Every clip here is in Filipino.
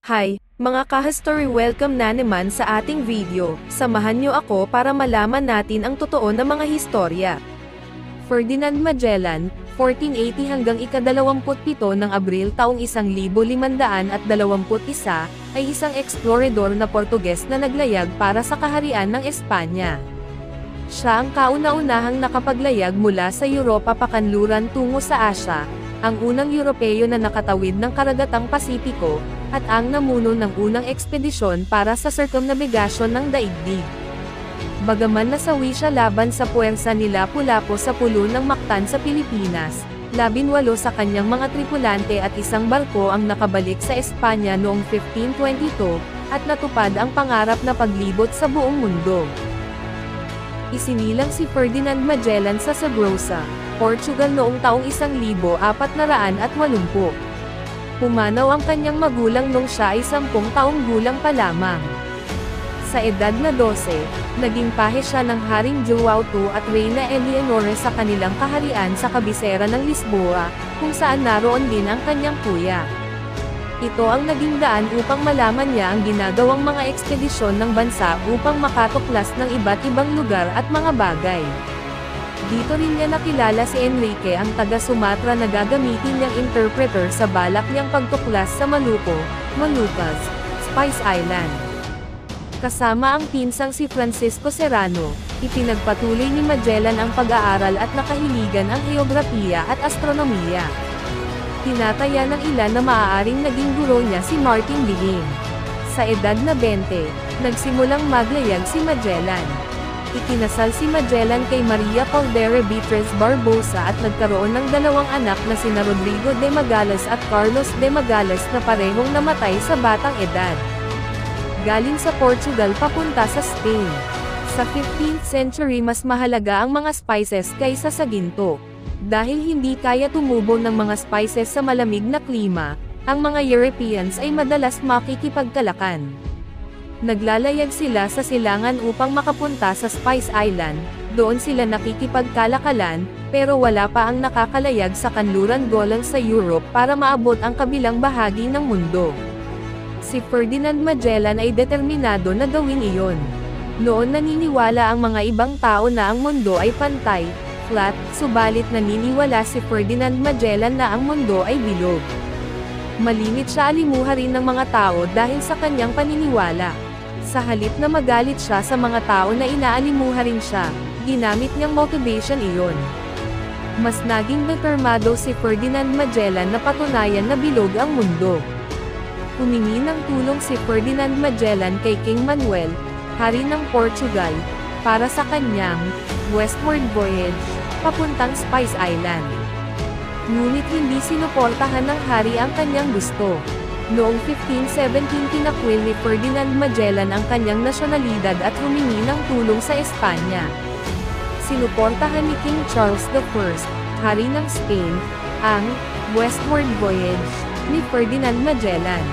Hi, mga ka-history, welcome na naman sa ating video. Samahan niyo ako para malaman natin ang totoo na mga historya. Ferdinand Magellan, 1480 hanggang ika-27 ng Abril taong 1521, ay isang eksplorador na Portuges na naglayag para sa kaharian ng Espanya. Siya ang kauna-unahang nakapaglayag mula sa Europa pakanluran tungo sa Asya, ang unang Europeo na nakatawid ng karagatang Pasipiko, at ang namuno ng unang ekspedisyon para sa circumnavigation ng daigdig. Bagaman nasawi siya laban sa puwersa ni Lapu-Lapu sa pulo ng Mactan sa Pilipinas, 18 sa kanyang mga tripulante at isang barko ang nakabalik sa Espanya noong 1522, at natupad ang pangarap na paglibot sa buong mundo. Isinilang si Ferdinand Magellan sa Sabrosa, Portugal noong taong 1480. Pumanaw ang kanyang magulang nung siya ay 10 taong gulang pa lamang. Sa edad na 12, naging pahe siya ng Haring João II at Reyna Eleonora sa kanilang kaharian sa kabisera ng Lisboa, kung saan naroon din ang kanyang kuya. Ito ang naging daan upang malaman niya ang ginagawang mga ekspedisyon ng bansa upang makatuklas ng iba't ibang lugar at mga bagay. Dito rin niya nakilala si Enrique, ang taga-Sumatra na gagamitin niyang interpreter sa balak niyang pagtuklas sa Maluco, Moluccas, Spice Island. Kasama ang pinsang si Francisco Serrano, ipinagpatuloy ni Magellan ang pag-aaral at nakahiligan ang heograpiya at astronomiya. Tinataya ng ilan na maaaring naging guro niya si Martin Lihim. Sa edad na 20, nagsimulang maglayag si Magellan. Ikinasal si Magellan kay Maria Caldera Beatriz Barbosa at nagkaroon ng 2 anak na sina Rodrigo de Magalhães at Carlos de Magalhães na parehong namatay sa batang edad. Galing sa Portugal papunta sa Spain. Sa 15th century mas mahalaga ang mga spices kaysa sa ginto. Dahil hindi kaya tumubo ng mga spices sa malamig na klima, ang mga Europeans ay madalas makikipagkalakan. Naglalayag sila sa silangan upang makapunta sa Spice Island, doon sila nakikipagkalakalan, pero wala pa ang nakakalayag sa kanluran golang sa Europe para maabot ang kabilang bahagi ng mundo. Si Ferdinand Magellan ay determinado na gawin iyon. Noon naniniwala ang mga ibang tao na ang mundo ay pantay, flat, subalit naniniwala si Ferdinand Magellan na ang mundo ay bilog. Malimit siya alimuha rin ng mga tao dahil sa kanyang paniniwala. Sa halip na magalit siya sa mga tao na inaalimuha rin siya, ginamit niyang motivation iyon. Mas naging determado si Ferdinand Magellan na patunayan na bilog ang mundo. Humingi ng tulong si Ferdinand Magellan kay King Manuel, hari ng Portugal, para sa kanyang westward voyage, papuntang Spice Island. Ngunit hindi sinuportahan ng hari ang kanyang gusto. Noong 1517 tinakwil ni Ferdinand Magellan ang kanyang nasyonalidad at humingi ng tulong sa Espanya. Sinuportahan ni King Charles I, hari ng Spain, ang westward voyage ni Ferdinand Magellan.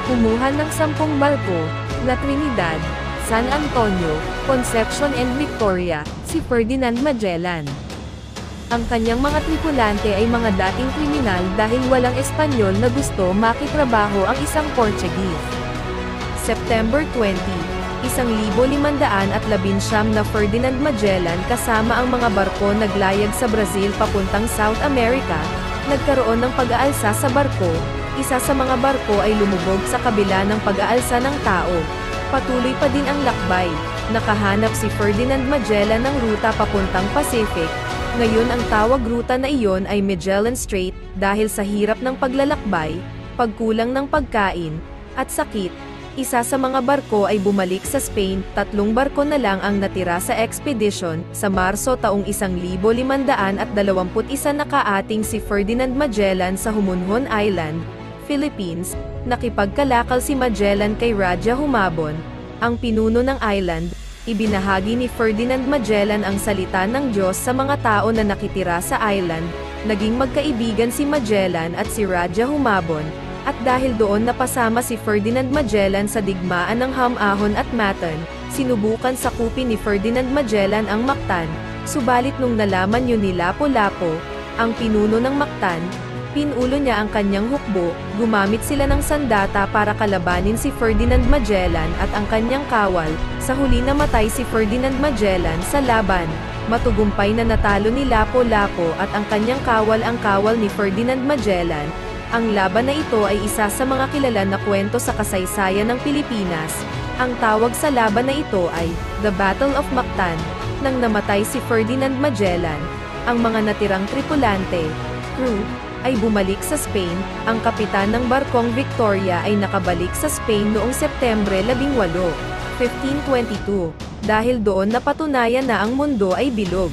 Kumuha ng 10 barko, La Trinidad, San Antonio, Concepcion and Victoria, si Ferdinand Magellan. Ang kanyang mga tripulante ay mga dating kriminal dahil walang Espanyol na gusto makitrabaho ang isang Portuguese. September 20, 1519 na Ferdinand Magellan kasama ang mga barko naglayag sa Brazil papuntang South America, nagkaroon ng pag-aalsa sa barko, isa sa mga barko ay lumubog sa kabila ng pag-aalsa ng tao. Patuloy pa din ang lakbay, nakahanap si Ferdinand Magellan ng ruta papuntang Pacific. Ngayon ang tawag ruta na iyon ay Magellan Strait, dahil sa hirap ng paglalakbay, pagkulang ng pagkain, at sakit. Isa sa mga barko ay bumalik sa Spain, 3 barko na lang ang natira sa expedition. Sa Marso taong 1521 nakaating si Ferdinand Magellan sa Humonhon Island, Philippines. Nakipagkalakal si Magellan kay Raja Humabon, ang pinuno ng island. Ibinahagi ni Ferdinand Magellan ang salita ng Diyos sa mga tao na nakitira sa island. Naging magkaibigan si Magellan at si Raja Humabon, at dahil doon napasama si Ferdinand Magellan sa digmaan ng Hamahon at Matan, sinubukan sakupin ni Ferdinand Magellan ang Mactan, subalit nung nalaman yun ni Lapu-Lapu, ang pinuno ng Mactan, Pinulo niya ang kanyang hukbo, gumamit sila ng sandata para kalabanin si Ferdinand Magellan at ang kanyang kawal, sa huli namatay si Ferdinand Magellan sa laban. Matugumpay na natalo ni Lapu-Lapu at ang kanyang kawal ang kawal ni Ferdinand Magellan. Ang laban na ito ay isa sa mga kilala na kwento sa kasaysayan ng Pilipinas. Ang tawag sa laban na ito ay, The Battle of Mactan. Nang namatay si Ferdinand Magellan, ang mga natirang tripulante, crew, ay bumalik sa Spain. Ang kapitan ng barkong Victoria ay nakabalik sa Spain noong Setyembre 18, 1522. Dahil doon napatunayan na ang mundo ay bilog.